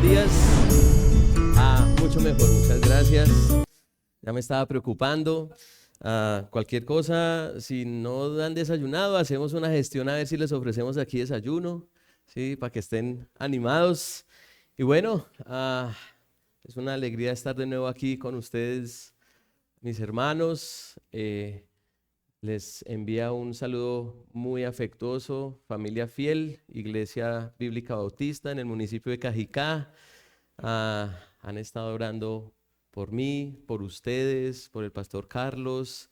días. Mucho mejor, muchas gracias. Ya me estaba preocupando. Cualquier cosa, si no han desayunado, hacemos una gestión a ver si les ofrecemos aquí desayuno, ¿sí? Para que estén animados. Y bueno, es una alegría estar de nuevo aquí con ustedes, mis hermanos. Les envía un saludo muy afectuoso, familia fiel, Iglesia Bíblica Bautista en el municipio de Cajicá. Han estado orando por mí, por ustedes, por el pastor Carlos,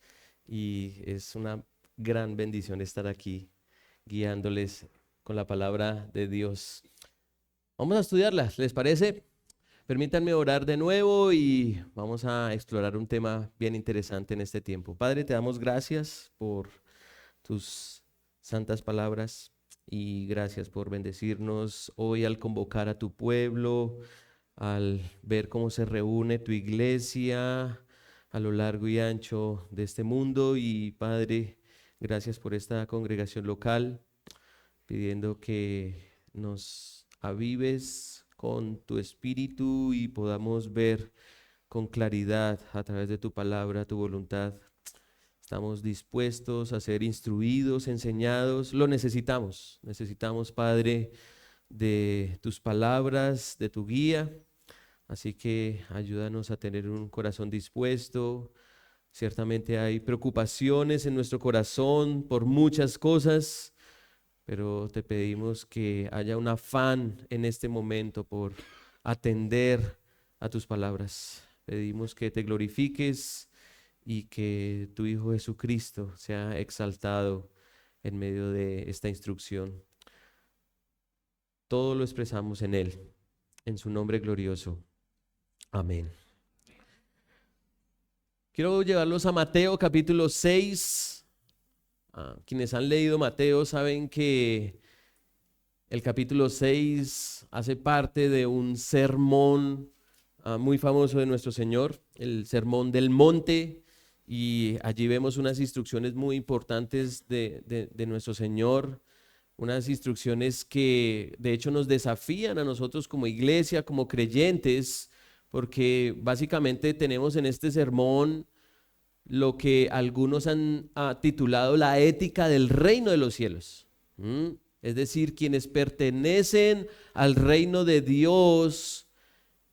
y es una gran bendición estar aquí guiándoles con la palabra de Dios. Vamos a estudiarla, ¿les parece? Permítanme orar de nuevo y vamos a explorar un tema bien interesante en este tiempo. Padre, te damos gracias por tus santas palabras y gracias por bendecirnos hoy al convocar a tu pueblo, al ver cómo se reúne tu iglesia a lo largo y ancho de este mundo. Y Padre, gracias por esta congregación local, pidiendo que nos avives con tu espíritu y podamos ver con claridad a través de tu palabra, tu voluntad. Estamos dispuestos a ser instruidos, enseñados. Lo necesitamos. Necesitamos, Padre, de tus palabras, de tu guía. Así que ayúdanos a tener un corazón dispuesto. Ciertamente hay preocupaciones en nuestro corazón por muchas cosas, pero te pedimos que haya un afán en este momento por atender a tus palabras. Pedimos que te glorifiques y que tu Hijo Jesucristo sea exaltado en medio de esta instrucción. Todo lo expresamos en Él, en su nombre glorioso. Amén. Quiero llevarlos a Mateo capítulo 6. Quienes han leído Mateo saben que el capítulo 6 hace parte de un sermón muy famoso de nuestro Señor, el Sermón del Monte, y allí vemos unas instrucciones muy importantes de nuestro Señor, unas instrucciones que de hecho nos desafían a nosotros como iglesia, como creyentes, porque básicamente tenemos en este sermón lo que algunos han titulado la ética del reino de los cielos. Es decir, quienes pertenecen al reino de Dios,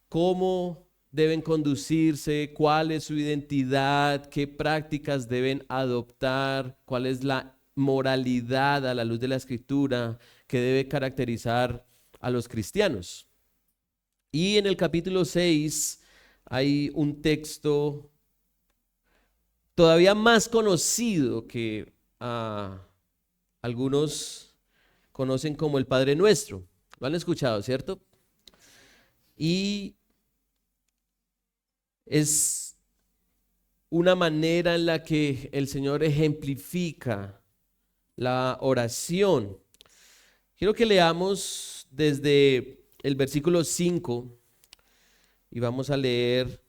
cómo deben conducirse, cuál es su identidad, qué prácticas deben adoptar, cuál es la moralidad a la luz de la Escritura que debe caracterizar a los cristianos. Y en el capítulo 6 hay un texto todavía más conocido que algunos conocen como el Padre Nuestro. Lo han escuchado, ¿cierto? Y es una manera en la que el Señor ejemplifica la oración. Quiero que leamos desde el versículo 5 y vamos a leer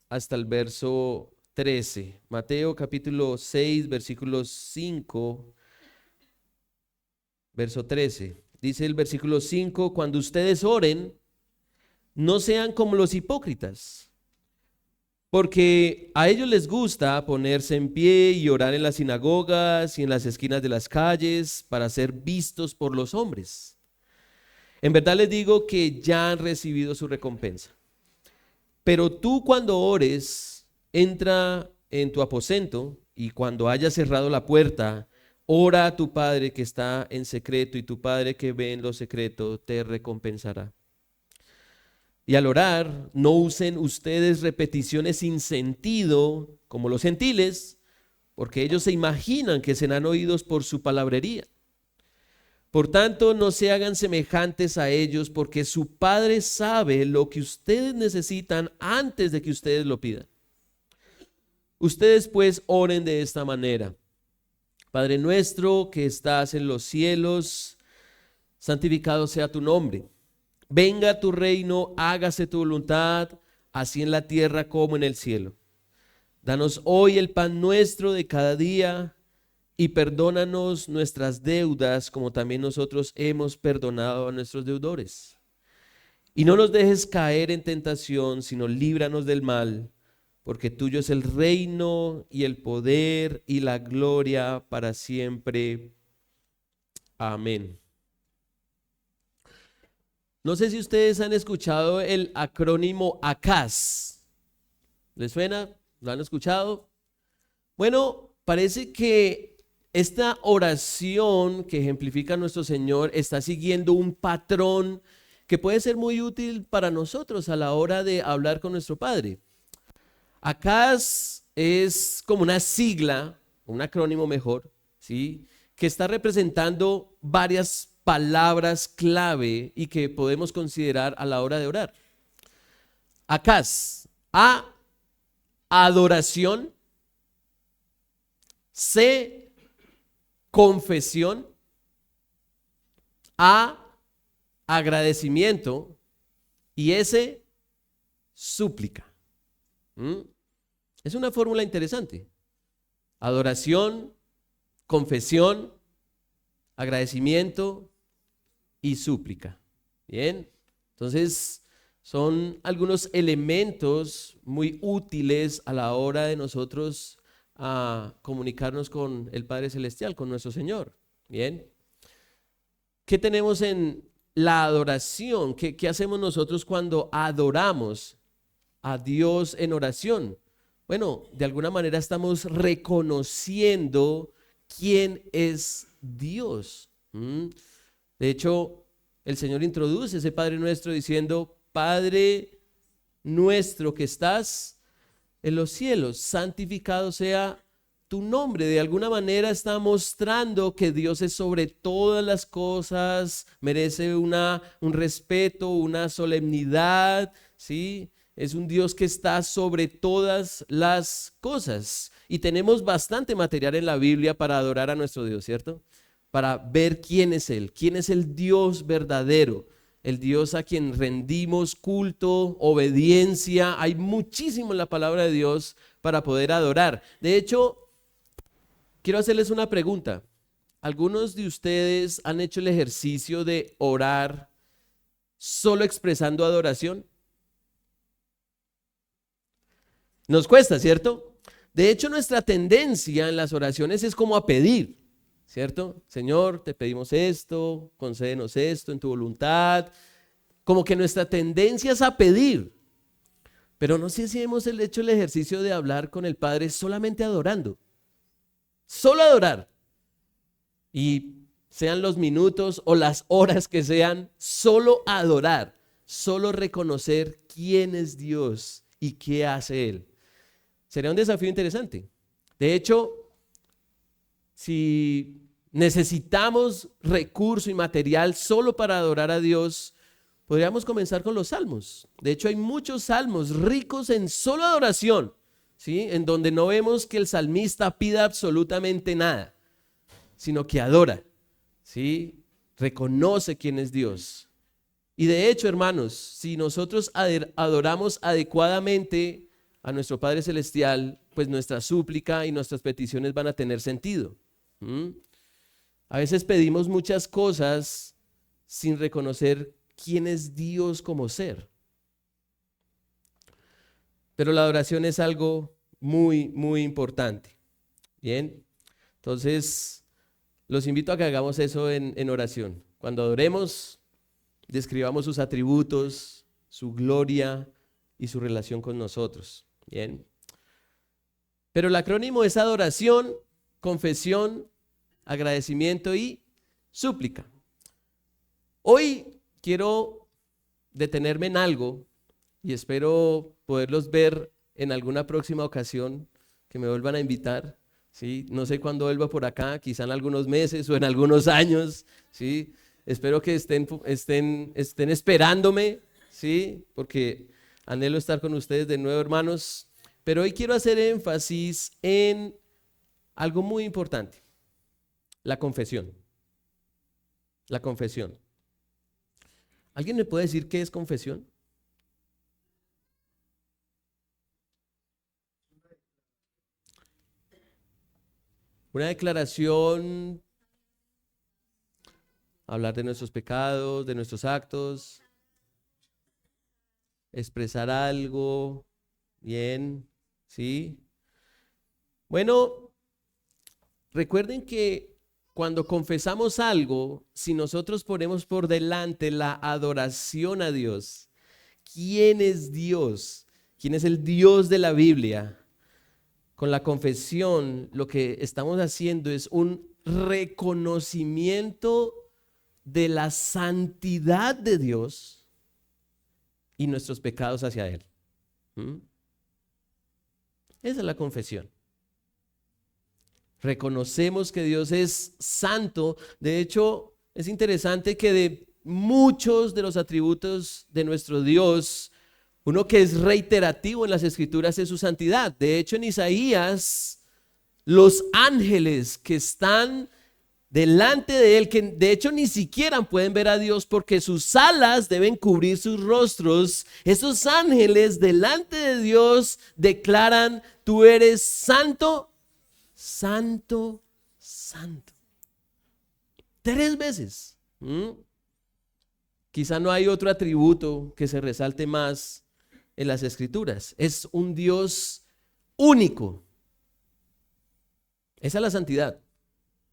hasta el verso 13. Mateo capítulo 6, versículo 5, verso 13. Dice el versículo 5: cuando ustedes oren, no sean como los hipócritas, porque a ellos les gusta ponerse en pie y orar en las sinagogas y en las esquinas de las calles para ser vistos por los hombres. En verdad les digo que ya han recibido su recompensa. Pero tú, cuando ores, entra en tu aposento y cuando hayas cerrado la puerta, ora a tu Padre que está en secreto, y tu Padre que ve en lo secreto te recompensará. Y al orar, no usen ustedes repeticiones sin sentido como los gentiles, porque ellos se imaginan que serán oídos por su palabrería. Por tanto, no se hagan semejantes a ellos, porque su Padre sabe lo que ustedes necesitan antes de que ustedes lo pidan. Ustedes pues oren de esta manera: Padre nuestro que estás en los cielos, santificado sea tu nombre. Venga tu reino, hágase tu voluntad, así en la tierra como en el cielo. Danos hoy el pan nuestro de cada día, y perdónanos nuestras deudas como también nosotros hemos perdonado a nuestros deudores. Y no nos dejes caer en tentación, sino líbranos del mal, porque tuyo es el reino y el poder y la gloria para siempre. Amén. No sé si ustedes han escuchado el acrónimo ACAS. ¿Les suena? ¿Lo han escuchado? Bueno, parece que esta oración que ejemplifica nuestro Señor está siguiendo un patrón que puede ser muy útil para nosotros a la hora de hablar con nuestro Padre. ACAS es como una sigla, un acrónimo mejor, ¿sí? Que está representando varias palabras clave y que podemos considerar a la hora de orar. ACAS, A, adoración; C, confesión; A, agradecimiento; y S, súplica. Es una fórmula interesante. Adoración, confesión, agradecimiento y súplica. Bien, entonces son algunos elementos muy útiles a la hora de nosotros comunicarnos con el Padre Celestial, con nuestro Señor. Bien, ¿qué tenemos en la adoración? ¿Qué hacemos nosotros cuando adoramos a Dios en oración? Bueno, de alguna manera estamos reconociendo quién es Dios. De hecho, el Señor introduce ese Padre Nuestro diciendo: Padre nuestro que estás en los cielos, santificado sea tu nombre. De alguna manera está mostrando que Dios es sobre todas las cosas, merece un respeto, una solemnidad, ¿sí? Es un Dios que está sobre todas las cosas. Y tenemos bastante material en la Biblia para adorar a nuestro Dios, ¿cierto? Para ver quién es el Dios verdadero, el Dios a quien rendimos culto, obediencia. Hay muchísimo en la palabra de Dios para poder adorar. De hecho, quiero hacerles una pregunta. ¿Algunos de ustedes han hecho el ejercicio de orar solo expresando adoración? Nos cuesta, ¿cierto? De hecho, nuestra tendencia en las oraciones es como a pedir, ¿cierto? Señor, te pedimos esto, concédenos esto en tu voluntad. Como que nuestra tendencia es a pedir. Pero no sé si hemos hecho el ejercicio de hablar con el Padre solamente adorando. Solo adorar. Y sean los minutos o las horas que sean, solo adorar. Solo reconocer quién es Dios y qué hace Él. Sería un desafío interesante. De hecho, si necesitamos recurso y material solo para adorar a Dios, podríamos comenzar con los salmos. De hecho, hay muchos salmos ricos en solo adoración, ¿sí? En donde no vemos que el salmista pida absolutamente nada, sino que adora, ¿sí? Reconoce quién es Dios. Y de hecho, hermanos, si nosotros adoramos adecuadamente a nuestro Padre Celestial, pues nuestra súplica y nuestras peticiones van a tener sentido. A veces pedimos muchas cosas sin reconocer quién es Dios como ser. Pero la adoración es algo muy, muy importante. Bien, entonces los invito a que hagamos eso en oración. Cuando adoremos, describamos sus atributos, su gloria y su relación con nosotros. Bien. Pero el acrónimo es adoración, confesión, agradecimiento y súplica. Hoy quiero detenerme en algo y espero poderlos ver en alguna próxima ocasión que me vuelvan a invitar, ¿sí? No sé cuándo vuelva por acá, quizá en algunos meses o en algunos años, ¿sí? Espero que estén esperándome, ¿sí? Porque anhelo estar con ustedes de nuevo, hermanos. Pero hoy quiero hacer énfasis en algo muy importante: la confesión. La confesión. ¿Alguien me puede decir qué es confesión? Una declaración, hablar de nuestros pecados, de nuestros actos. expresar algo. Bien, ¿sí? Bueno, recuerden que cuando confesamos algo, si nosotros ponemos por delante la adoración a Dios, ¿quién es Dios? ¿Quién es el Dios de la Biblia? Con la confesión, lo que estamos haciendo es un reconocimiento de la santidad de Dios y nuestros pecados hacia Él. Esa es la confesión. Reconocemos que Dios es santo. De hecho, es interesante que de muchos de los atributos de nuestro Dios, uno que es reiterativo en las Escrituras es su santidad. De hecho, en Isaías, los ángeles que están delante de Él, que de hecho ni siquiera pueden ver a Dios porque sus alas deben cubrir sus rostros, esos ángeles delante de Dios declaran: tú eres santo, santo, santo. 3 veces. Quizá no hay otro atributo que se resalte más en las Escrituras. Es un Dios único. Esa es la santidad.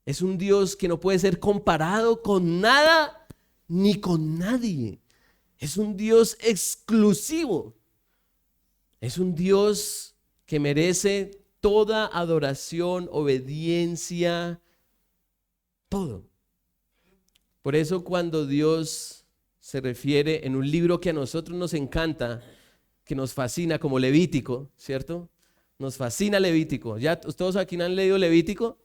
Es un Dios que no puede ser comparado con nada ni con nadie. Es un Dios exclusivo. Es un Dios que merece toda adoración, obediencia, todo. Por eso cuando Dios se refiere en un libro que a nosotros nos encanta, que nos fascina, como Levítico, ¿cierto? Nos fascina Levítico. ¿Ya todos aquí han leído Levítico?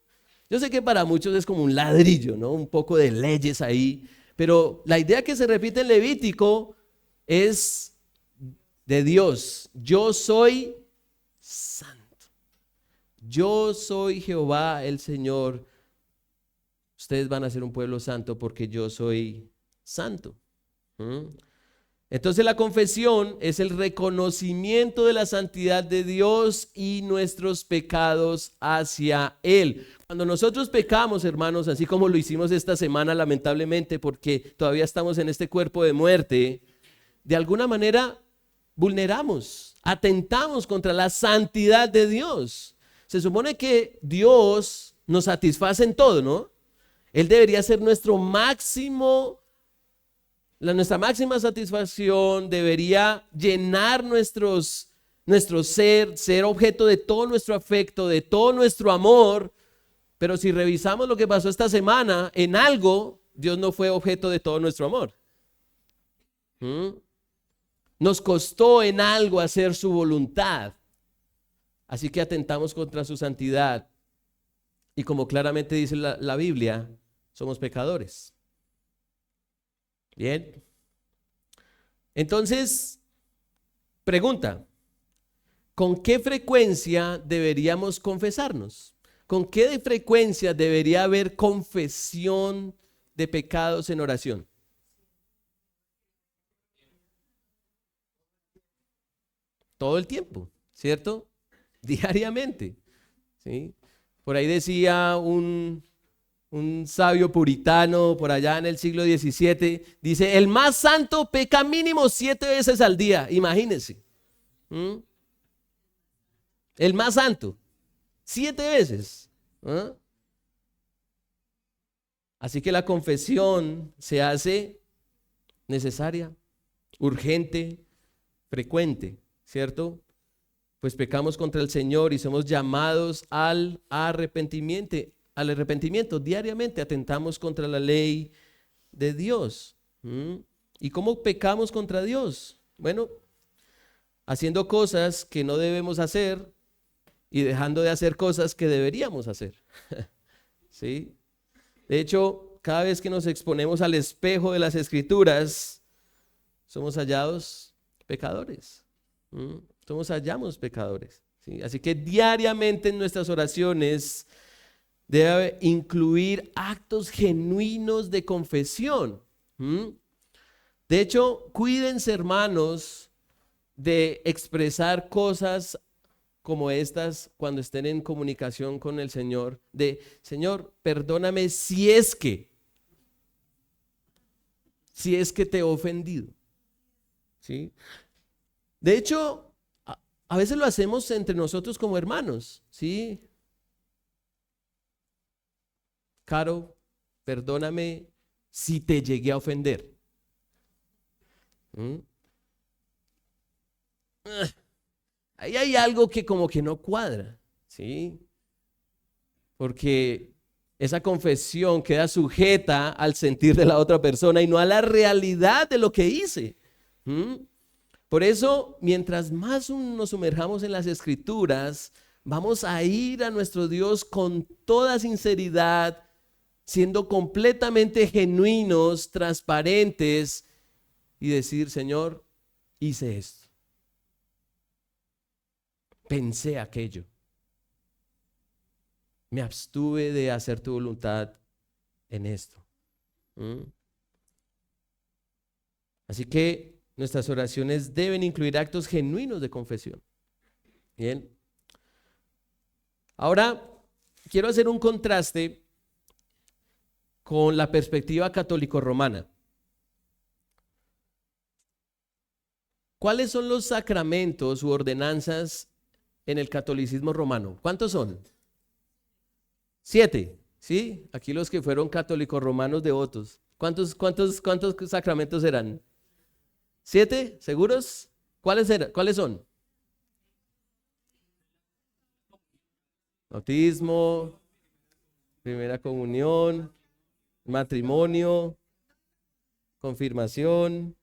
Yo sé que para muchos es como un ladrillo, ¿no? Un poco de leyes ahí, pero la idea que se repite en Levítico es de Dios. Yo soy santo. Yo soy Jehová el Señor. Ustedes van a ser un pueblo santo porque yo soy santo. Entonces la confesión es el reconocimiento de la santidad de Dios y nuestros pecados hacia Él. Cuando nosotros pecamos, hermanos, así como lo hicimos esta semana, lamentablemente, porque todavía estamos en este cuerpo de muerte, de alguna manera vulneramos, atentamos contra la santidad de Dios. Se supone que Dios nos satisface en todo, ¿no? Él debería ser nuestra máxima satisfacción, debería llenar nuestro ser objeto de todo nuestro afecto, de todo nuestro amor. Pero si revisamos lo que pasó esta semana, en algo Dios no fue objeto de todo nuestro amor. Nos costó en algo hacer su voluntad. Así que atentamos contra su santidad. Y como claramente dice la Biblia, somos pecadores. Bien. Entonces, pregunta: ¿con qué frecuencia deberíamos confesarnos? ¿Con qué frecuencia debería haber confesión de pecados en oración? Todo el tiempo, ¿cierto? Diariamente, ¿sí? Por ahí decía un sabio puritano por allá en el siglo XVII, dice: el más santo peca mínimo 7 veces al día. Imagínense. El más santo, 7 veces. Así que la confesión se hace necesaria, urgente, frecuente, ¿cierto? Pues pecamos contra el Señor y somos llamados al arrepentimiento. Diariamente atentamos contra la ley de Dios. ¿Y cómo pecamos contra Dios? Bueno, haciendo cosas que no debemos hacer y dejando de hacer cosas que deberíamos hacer. ¿Sí? De hecho, cada vez que nos exponemos al espejo de las Escrituras, somos hallados pecadores. Hallamos pecadores. ¿Sí? Así que diariamente en nuestras oraciones debe incluir actos genuinos de confesión. De hecho, cuídense, hermanos, de expresar cosas como estas cuando estén en comunicación con el Señor, de: Señor, perdóname si es que te he ofendido. ¿Sí? De hecho, a veces lo hacemos entre nosotros como hermanos, ¿sí? Caro, perdóname si te llegué a ofender. ¿Mm? Ahí hay algo que como que no cuadra, ¿sí? Porque esa confesión queda sujeta al sentir de la otra persona y no a la realidad de lo que hice. ¿Mm? Por eso, mientras más nos sumerjamos en las Escrituras, vamos a ir a nuestro Dios con toda sinceridad, siendo completamente genuinos, transparentes y decir, Señor, hice esto, pensé aquello, me abstuve de hacer tu voluntad en esto. ¿Mm? Así que nuestras oraciones deben incluir actos genuinos de confesión. Bien. Ahora, quiero hacer un contraste con la perspectiva católico-romana. ¿Cuáles son los sacramentos u ordenanzas en el catolicismo romano? ¿Cuántos son? 7, ¿sí? Aquí los que fueron católicos romanos devotos. ¿Cuántos sacramentos eran? 7, ¿seguros? ¿Cuáles son? Bautismo, primera comunión, matrimonio, confirmación.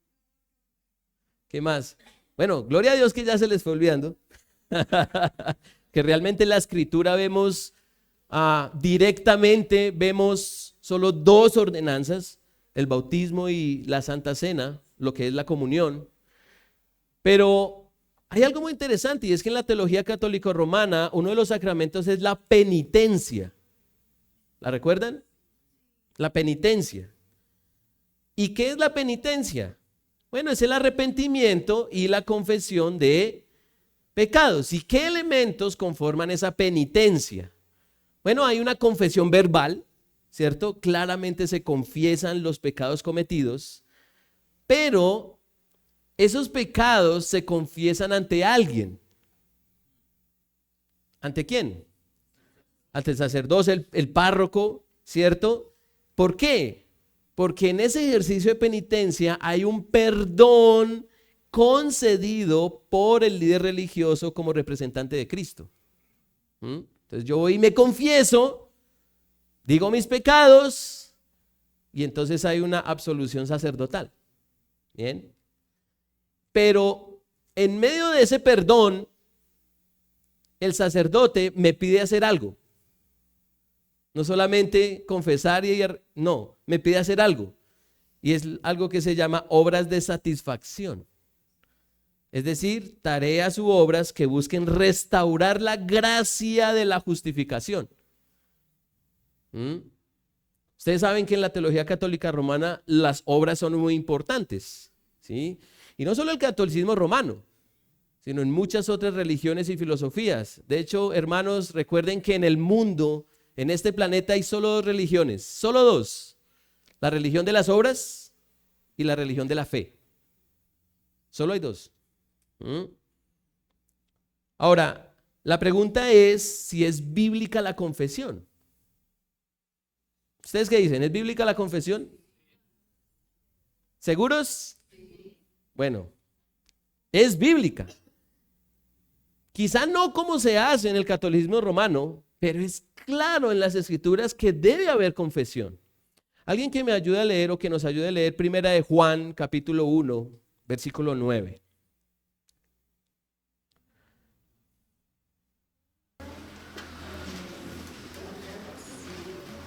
¿Qué más? Bueno, gloria a Dios que ya se les fue olvidando. Que realmente en la escritura vemos directamente, vemos solo 2 ordenanzas, el bautismo y la Santa Cena, lo que es la comunión. Pero hay algo muy interesante y es que en la teología católico-romana uno de los sacramentos es la penitencia. ¿La recuerdan? La penitencia. ¿Y qué es la penitencia? Bueno, es el arrepentimiento y la confesión de pecados. ¿Y qué elementos conforman esa penitencia? Bueno, hay una confesión verbal, ¿cierto? Claramente se confiesan los pecados cometidos, pero esos pecados se confiesan ante alguien. ¿Ante quién? Ante el sacerdote, el párroco, ¿cierto? ¿Por qué? Porque en ese ejercicio de penitencia hay un perdón concedido por el líder religioso como representante de Cristo. Entonces yo voy y me confieso, digo mis pecados y entonces hay una absolución sacerdotal. Bien. Pero en medio de ese perdón, el sacerdote me pide hacer algo. No solamente confesar no, me pide hacer algo. Y es algo que se llama obras de satisfacción. Es decir, tareas u obras que busquen restaurar la gracia de la justificación. Ustedes saben que en la teología católica romana las obras son muy importantes, ¿sí? Y no solo el catolicismo romano, sino en muchas otras religiones y filosofías. De hecho, hermanos, recuerden que en el mundo, en este planeta hay solo 2 religiones, solo 2. La religión de las obras y la religión de la fe. Solo hay 2. Ahora, la pregunta es si es bíblica la confesión. ¿Ustedes qué dicen? ¿Es bíblica la confesión? ¿Seguros? Bueno, es bíblica. Quizá no como se hace en el catolicismo romano, pero es claro en las escrituras que debe haber confesión. Alguien que me ayude a leer o que nos ayude a leer Primera de Juan, capítulo 1, versículo 9.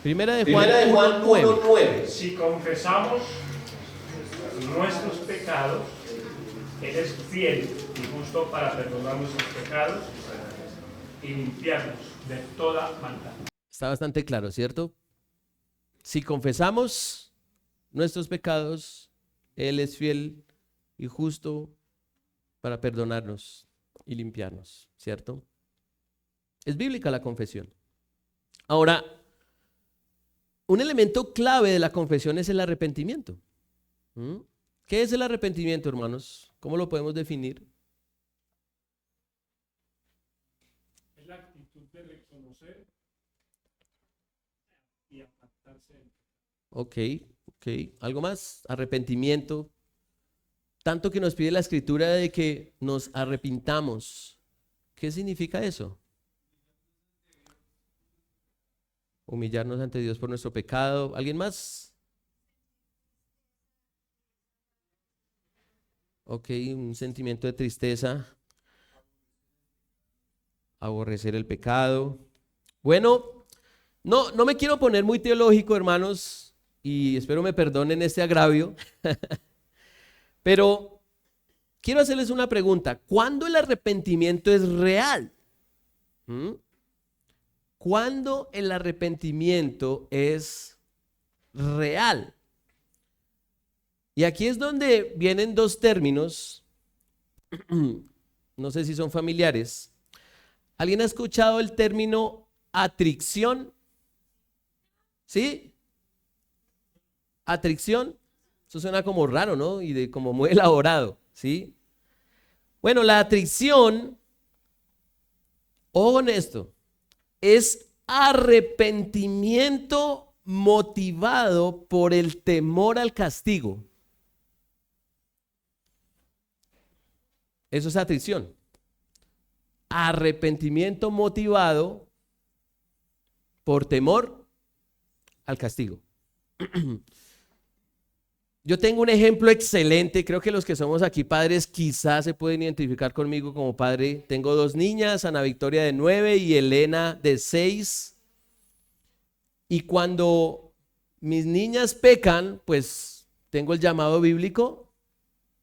Primera de Juan 1:9. Si confesamos nuestros pecados, Él es fiel y justo para perdonar nuestros pecados y limpiarnos de toda maldad. Está bastante claro, ¿cierto? Si confesamos nuestros pecados, Él es fiel y justo para perdonarnos y limpiarnos, ¿cierto? Es bíblica la confesión. Ahora, un elemento clave de la confesión es el arrepentimiento. ¿Qué es el arrepentimiento, hermanos? ¿Cómo lo podemos definir? de reconocer y apartarse. Ok, ok. ¿Algo más? Arrepentimiento. Tanto que nos pide la escritura de que nos arrepintamos. ¿Qué significa eso? Humillarnos ante Dios por nuestro pecado. ¿Alguien más? Ok, un sentimiento de tristeza. Aborrecer el pecado. Bueno, no me quiero poner muy teológico, hermanos, y espero me perdonen este agravio, pero quiero hacerles una pregunta. ¿Cuándo el arrepentimiento es real? ¿Mm? ¿Cuándo el arrepentimiento es real? Y aquí es donde vienen dos términos, no sé si son familiares. ¿Alguien ha escuchado el término atricción? ¿Sí? Atricción. Eso suena como raro, ¿no? Y de como muy elaborado, ¿sí? Bueno, la atricción, ojo con esto, es arrepentimiento motivado por el temor al castigo. Eso es atricción. Arrepentimiento motivado por temor al castigo. Yo tengo un ejemplo excelente, creo que los que somos aquí padres quizás se pueden identificar conmigo como padre. Tengo dos niñas, Ana Victoria de 9 y Elena de 6. Y cuando mis niñas pecan, pues tengo el llamado bíblico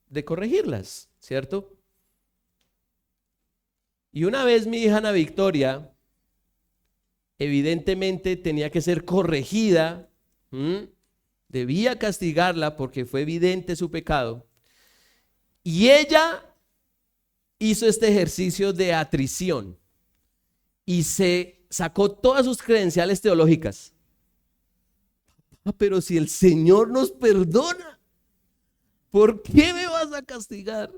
de corregirlas, ¿cierto? Y una vez mi hija Ana Victoria evidentemente tenía que ser corregida, debía castigarla porque fue evidente su pecado. Y ella hizo este ejercicio de atrición y se sacó todas sus credenciales teológicas. Pero si el Señor nos perdona, ¿por qué me vas a castigar?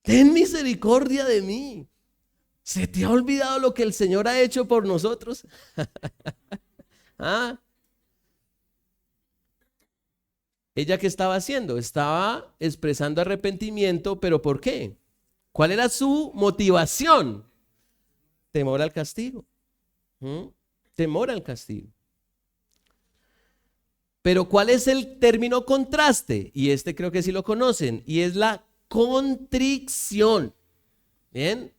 Ten misericordia de mí. ¿Se te ha olvidado lo que el Señor ha hecho por nosotros? ¿Ah? ¿Ella qué estaba haciendo? Estaba expresando arrepentimiento, pero ¿por qué? ¿Cuál era su motivación? Temor al castigo. Temor al castigo. Pero ¿cuál es el término contraste? Y este creo que sí lo conocen, y es la contrición. ¿Bien?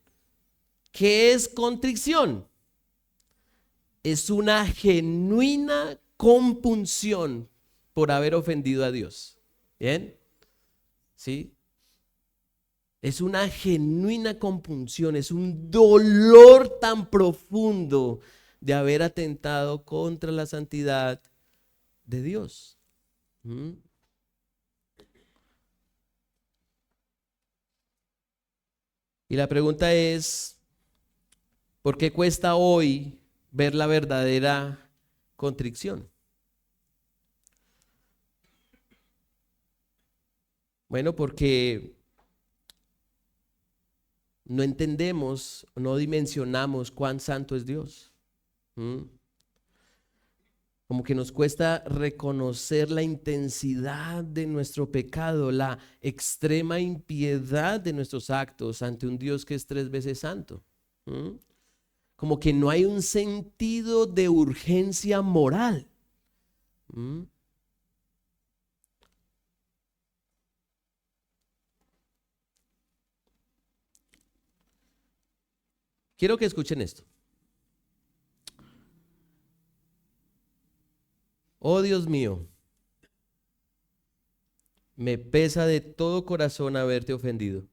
¿Qué es contrición? Es una genuina compunción por haber ofendido a Dios. ¿Bien? ¿Sí? Es una genuina compunción, es un dolor tan profundo de haber atentado contra la santidad de Dios. Y la pregunta es, ¿por qué cuesta hoy ver la verdadera contrición? Bueno, porque no entendemos, no dimensionamos cuán santo es Dios. Como que nos cuesta reconocer la intensidad de nuestro pecado, la extrema impiedad de nuestros actos ante un Dios que es 3 veces santo. Como que no hay un sentido de urgencia moral. Quiero que escuchen esto. Oh Dios mío, me pesa de todo corazón haberte ofendido.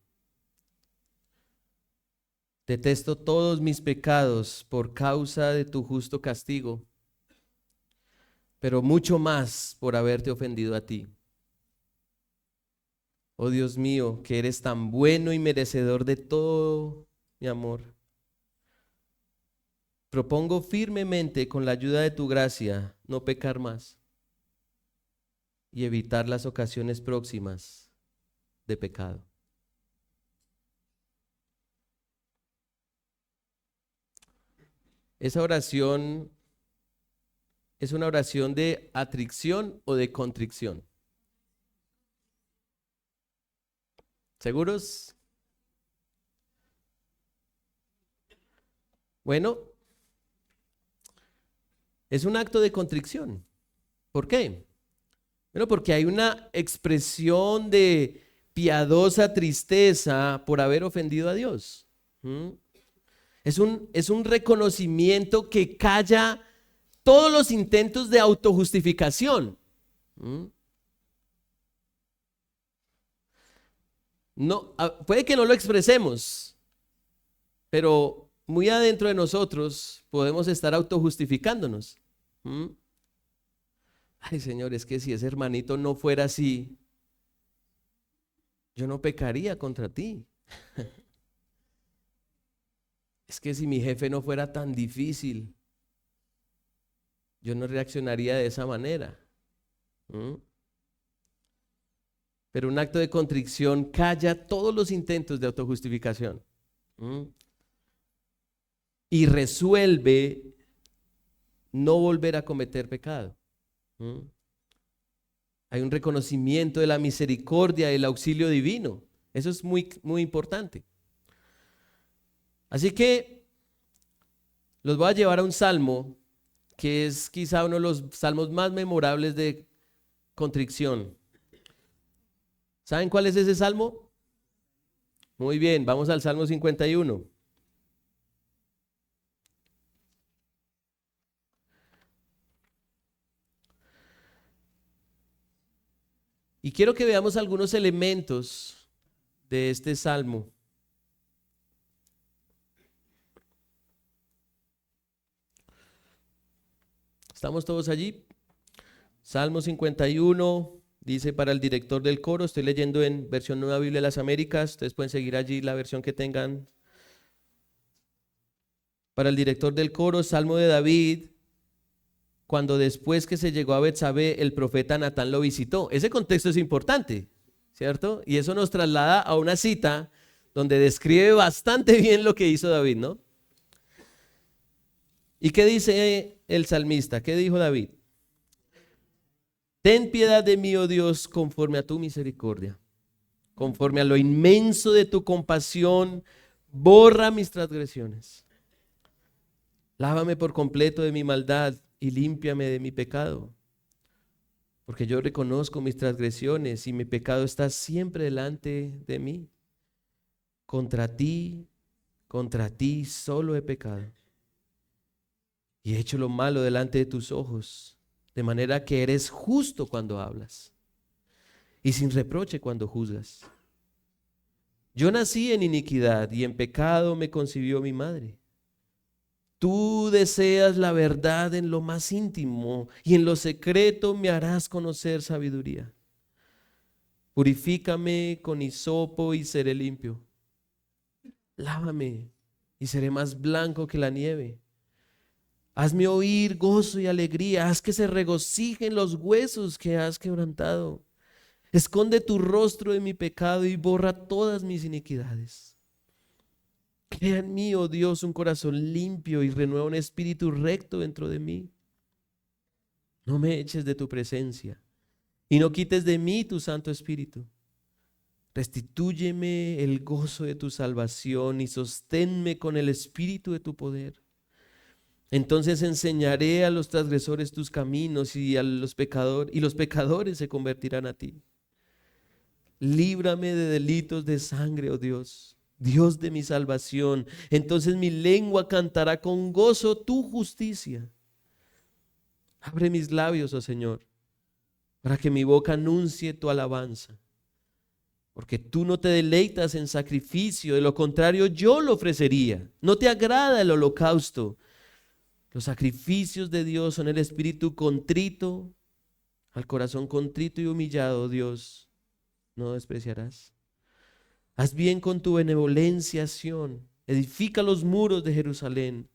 Detesto todos mis pecados por causa de tu justo castigo, pero mucho más por haberte ofendido a ti. Oh Dios mío, que eres tan bueno y merecedor de todo mi amor. Propongo firmemente, con la ayuda de tu gracia, no pecar más y evitar las ocasiones próximas de pecado. Esa oración es una oración de atrición o de contrición. ¿Seguros? Bueno, es un acto de contrición. ¿Por qué? Bueno, porque hay una expresión de piadosa tristeza por haber ofendido a Dios. ¿Mm? Es un reconocimiento que calla todos los intentos de autojustificación. ¿Mm? No, puede que no lo expresemos, pero muy adentro de nosotros podemos estar autojustificándonos. ¿Mm? Ay, Señor, es que si ese hermanito no fuera así, yo no pecaría contra ti. Es que si mi jefe no fuera tan difícil, yo no reaccionaría de esa manera. ¿Mm? Pero un acto de contrición calla todos los intentos de autojustificación. ¿Mm? Y resuelve no volver a cometer pecado. ¿Mm? Hay un reconocimiento de la misericordia y el auxilio divino. Eso es muy, muy importante. Así que los voy a llevar a un salmo que es quizá uno de los salmos más memorables de contrición. ¿Saben cuál es ese salmo? Muy bien, vamos al Salmo 51. Y quiero que veamos algunos elementos de este salmo. ¿Estamos todos allí? Salmo 51 dice para el director del coro, estoy leyendo en versión Nueva Biblia de las Américas, ustedes pueden seguir allí la versión que tengan. Para el director del coro, Salmo de David, cuando después que se llegó a Betsabé, el profeta Natán lo visitó. Ese contexto es importante, ¿cierto? Y eso nos traslada a una cita donde describe bastante bien lo que hizo David, ¿no? ¿Y qué dice el salmista? ¿Qué dijo David? Ten piedad de mí, oh Dios, conforme a tu misericordia, conforme a lo inmenso de tu compasión, borra mis transgresiones. Lávame por completo de mi maldad y límpiame de mi pecado, porque yo reconozco mis transgresiones y mi pecado está siempre delante de mí. Contra ti solo he pecado y he hecho lo malo delante de tus ojos, de manera que eres justo cuando hablas y sin reproche cuando juzgas. Yo nací en iniquidad y en pecado me concibió mi madre. Tú deseas la verdad en lo más íntimo y en lo secreto me harás conocer sabiduría. Purifícame con hisopo y seré limpio. Lávame y seré más blanco que la nieve. Hazme oír gozo y alegría, haz que se regocijen los huesos que has quebrantado. Esconde tu rostro de mi pecado y borra todas mis iniquidades. Crea en mí, oh Dios, un corazón limpio y renueva un espíritu recto dentro de mí. No me eches de tu presencia y no quites de mí tu Santo Espíritu. Restitúyeme el gozo de tu salvación y sosténme con el espíritu de tu poder. Entonces enseñaré a los transgresores tus caminos y los pecadores se convertirán a ti. Líbrame de delitos de sangre, oh Dios, Dios de mi salvación. Entonces mi lengua cantará con gozo tu justicia. Abre mis labios, oh Señor, para que mi boca anuncie tu alabanza. Porque tú no te deleitas en sacrificio, de lo contrario yo lo ofrecería. No te agrada el holocausto. Los sacrificios de Dios son el espíritu contrito, al corazón contrito y humillado, Dios, no despreciarás. Haz bien con tu benevolencia, Sión, edifica los muros de Jerusalén.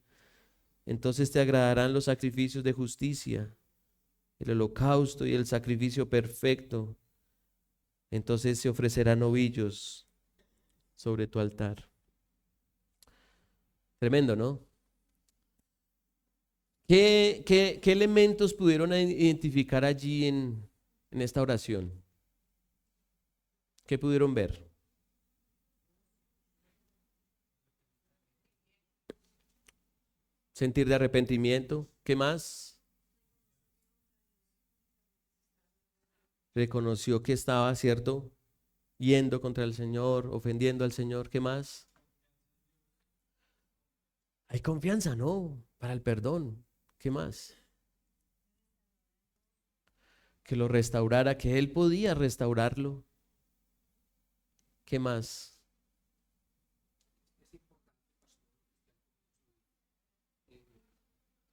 Entonces te agradarán los sacrificios de justicia, el holocausto y el sacrificio perfecto. Entonces se ofrecerán novillos sobre tu altar. Tremendo, ¿no? ¿Qué elementos pudieron identificar allí en esta oración? ¿Qué pudieron ver? Sentir de arrepentimiento. ¿Qué más? Reconoció que estaba, ¿cierto?, yendo contra el Señor, ofendiendo al Señor. ¿Qué más? Hay confianza, ¿no?, para el perdón. ¿Qué más? Que lo restaurara, que Él podía restaurarlo. ¿Qué más?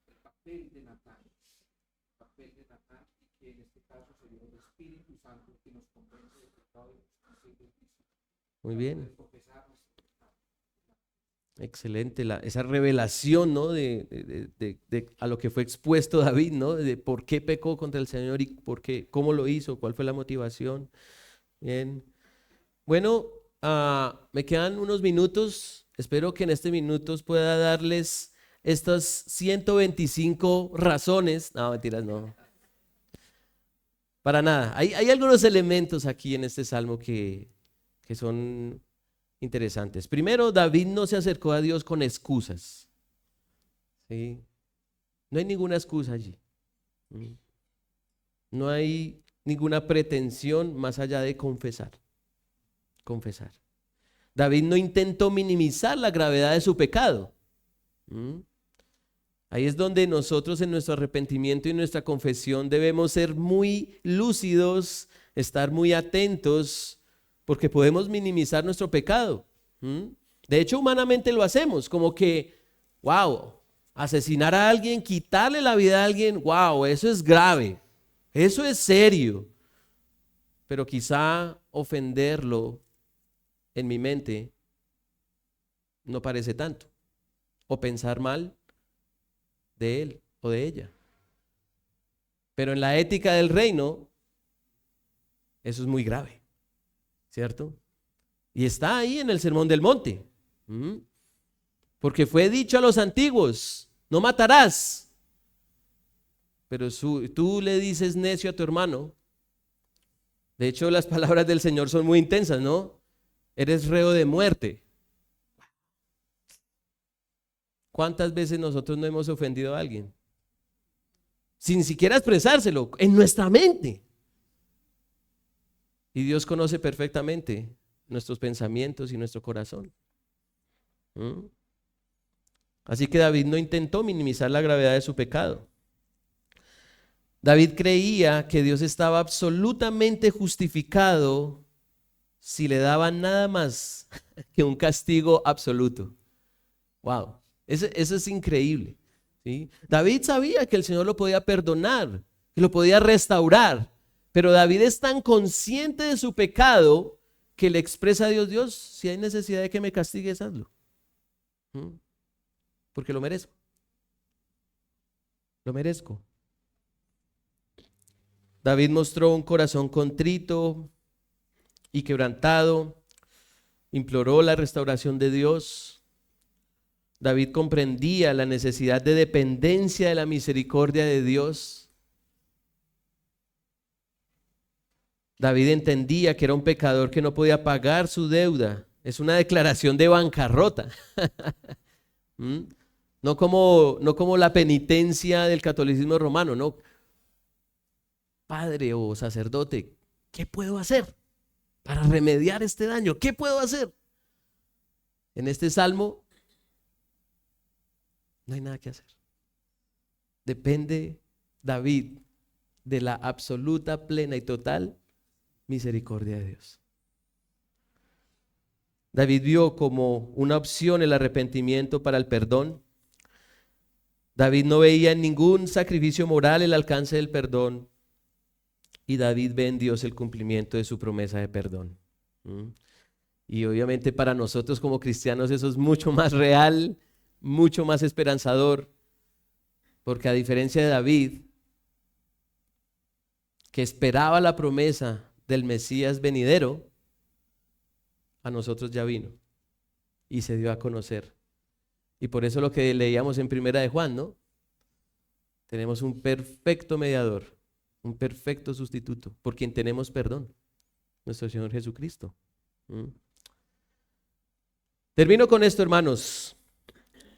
El papel de Natán, y que en este caso sería el Espíritu Santo que nos convence de pecado y nos hace justicia. Muy bien. Para poder confesar nuestro pecado. Excelente, esa revelación, ¿no?, a lo que fue expuesto David, ¿no?, de por qué pecó contra el Señor y por qué, cómo lo hizo, cuál fue la motivación. Bien. Bueno, me quedan unos minutos. Espero que en este minutos pueda darles estas 125 razones. No, mentiras, no. Para nada. Hay algunos elementos aquí en este salmo que son interesantes. Primero, David no se acercó a Dios con excusas. ¿Sí? No hay ninguna excusa allí. No hay ninguna pretensión más allá de confesar. Confesar. David no intentó minimizar la gravedad de su pecado. Ahí es donde nosotros en nuestro arrepentimiento y nuestra confesión debemos ser muy lúcidos, estar muy atentos, porque podemos minimizar nuestro pecado. De hecho, humanamente lo hacemos, como que, wow, asesinar a alguien, quitarle la vida a alguien, wow, eso es grave, eso es serio. Pero quizá ofenderlo en mi mente no parece tanto, o pensar mal de él o de ella. Pero en la ética del reino, eso es muy grave, ¿cierto? Y está ahí en el Sermón del Monte. Porque fue dicho a los antiguos, no matarás. Pero tú le dices necio a tu hermano. De hecho, las palabras del Señor son muy intensas, ¿no? Eres reo de muerte. ¿Cuántas veces nosotros no hemos ofendido a alguien? Sin siquiera expresárselo, en nuestra mente. Y Dios conoce perfectamente nuestros pensamientos y nuestro corazón. Así que David no intentó minimizar la gravedad de su pecado. David creía que Dios estaba absolutamente justificado si le daban nada más que un castigo absoluto. Wow, eso es increíble, ¿sí? David sabía que el Señor lo podía perdonar, que lo podía restaurar, pero David es tan consciente de su pecado que le expresa a Dios: Dios, si hay necesidad de que me castigues, hazlo. Porque lo merezco. Lo merezco. David mostró un corazón contrito y quebrantado, imploró la restauración de Dios. David comprendía la necesidad de dependencia de la misericordia de Dios. David entendía que era un pecador que no podía pagar su deuda. Es una declaración de bancarrota. No como la penitencia del catolicismo romano, no. Padre o sacerdote, ¿qué puedo hacer para remediar este daño? ¿Qué puedo hacer? En este salmo no hay nada que hacer. Depende David de la absoluta, plena y total misericordia de Dios. David vio como una opción el arrepentimiento para el perdón. David no veía en ningún sacrificio moral el alcance del perdón. Y David ve en Dios el cumplimiento de su promesa de perdón. Y obviamente para nosotros como cristianos eso es mucho más real, mucho más esperanzador, porque a diferencia de David, que esperaba la promesa del Mesías venidero, a nosotros ya vino y se dio a conocer. Y por eso lo que leíamos en Primera de Juan, ¿no? Tenemos un perfecto mediador, un perfecto sustituto, por quien tenemos perdón, nuestro Señor Jesucristo. ¿Mm? Termino con esto, hermanos,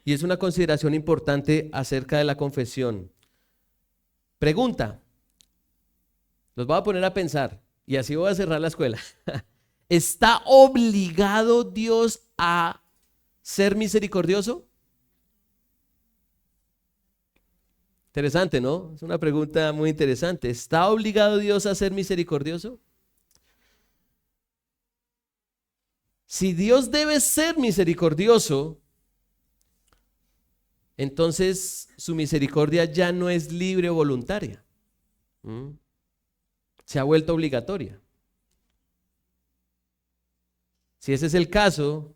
y es una consideración importante acerca de la confesión. Pregunta, los voy a poner a pensar, y así voy a cerrar la escuela. ¿Está obligado Dios a ser misericordioso? Interesante, ¿no? Es una pregunta muy interesante. ¿Está obligado Dios a ser misericordioso? Si Dios debe ser misericordioso, entonces su misericordia ya no es libre o voluntaria. Se ha vuelto obligatoria. Si ese es el caso,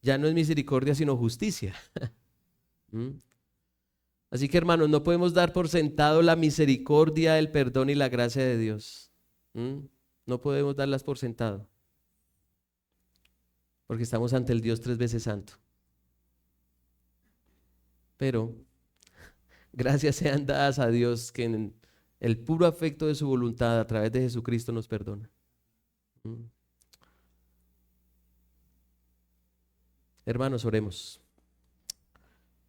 ya no es misericordia sino justicia. Así que, hermanos, no podemos dar por sentado la misericordia, el perdón y la gracia de Dios. No podemos darlas por sentado, porque estamos ante el Dios tres veces santo. Pero gracias sean dadas a Dios que en el puro afecto de su voluntad a través de Jesucristo nos perdona. Hermanos, oremos.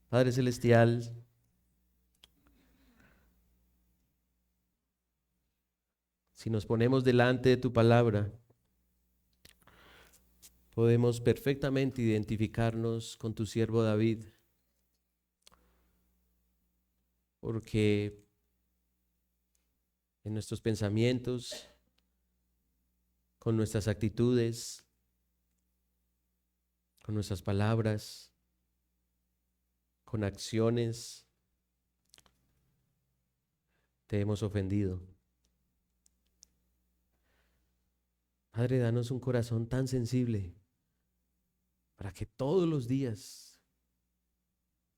Padre Celestial, si nos ponemos delante de tu palabra, podemos perfectamente identificarnos con tu siervo David, porque en nuestros pensamientos, con nuestras actitudes, con nuestras palabras, con acciones, te hemos ofendido. Padre, danos un corazón tan sensible para que todos los días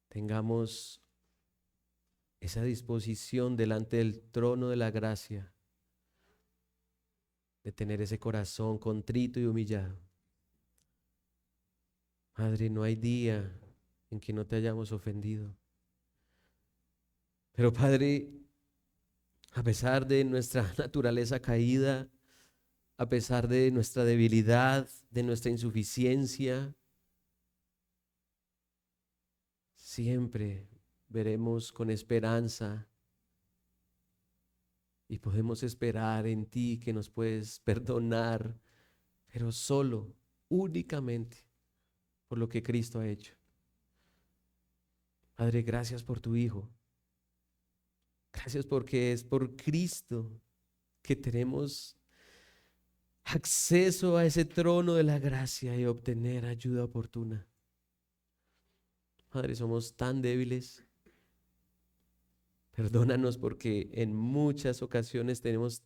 tengamos esa disposición delante del trono de la gracia, de tener ese corazón contrito y humillado. Padre, no hay día en que no te hayamos ofendido. Pero Padre, a pesar de nuestra naturaleza caída, a pesar de nuestra debilidad, de nuestra insuficiencia, siempre veremos con esperanza y podemos esperar en ti que nos puedes perdonar, pero solo, únicamente por lo que Cristo ha hecho. Padre, gracias por tu Hijo. Gracias porque es por Cristo que tenemos acceso a ese trono de la gracia y obtener ayuda oportuna. Padre, somos tan débiles. Perdónanos porque en muchas ocasiones tenemos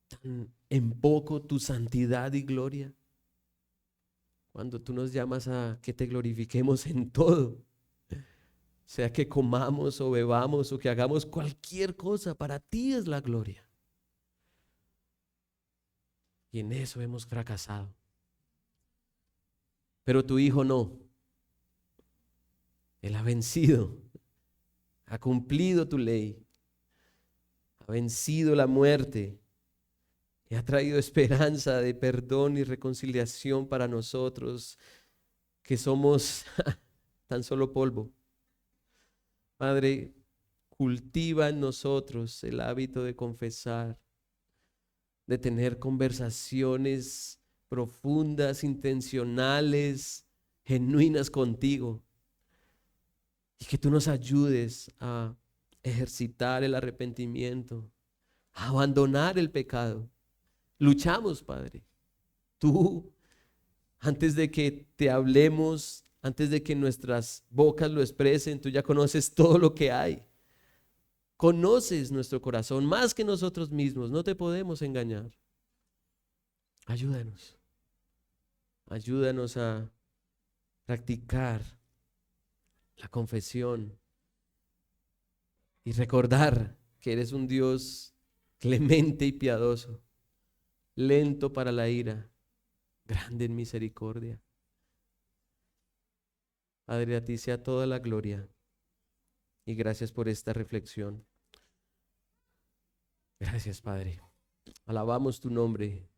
tan en poco tu santidad y gloria. Cuando tú nos llamas a que te glorifiquemos en todo, sea que comamos o bebamos o que hagamos cualquier cosa, para ti es la gloria. Y en eso hemos fracasado. Pero tu Hijo no. Él ha vencido, ha cumplido tu ley, ha vencido la muerte y ha traído esperanza de perdón y reconciliación para nosotros que somos tan solo polvo. Padre, cultiva en nosotros el hábito de confesar, de tener conversaciones profundas, intencionales, genuinas contigo. Y que tú nos ayudes a ejercitar el arrepentimiento, a abandonar el pecado. Luchamos, Padre. Tú, antes de que te hablemos, antes de que nuestras bocas lo expresen, tú ya conoces todo lo que hay. Conoces nuestro corazón más que nosotros mismos. No te podemos engañar. Ayúdanos. Ayúdanos a practicar la confesión y recordar que eres un Dios clemente y piadoso, lento para la ira, grande en misericordia. Padre, a ti sea toda la gloria y gracias por esta reflexión. Gracias, Padre. Alabamos tu nombre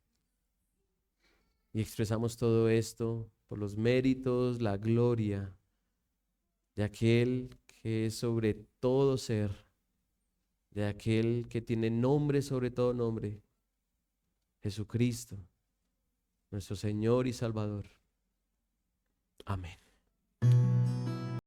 y expresamos todo esto por los méritos, la gloria de aquel que es sobre todo ser, de aquel que tiene nombre sobre todo nombre, Jesucristo, nuestro Señor y Salvador. Amén.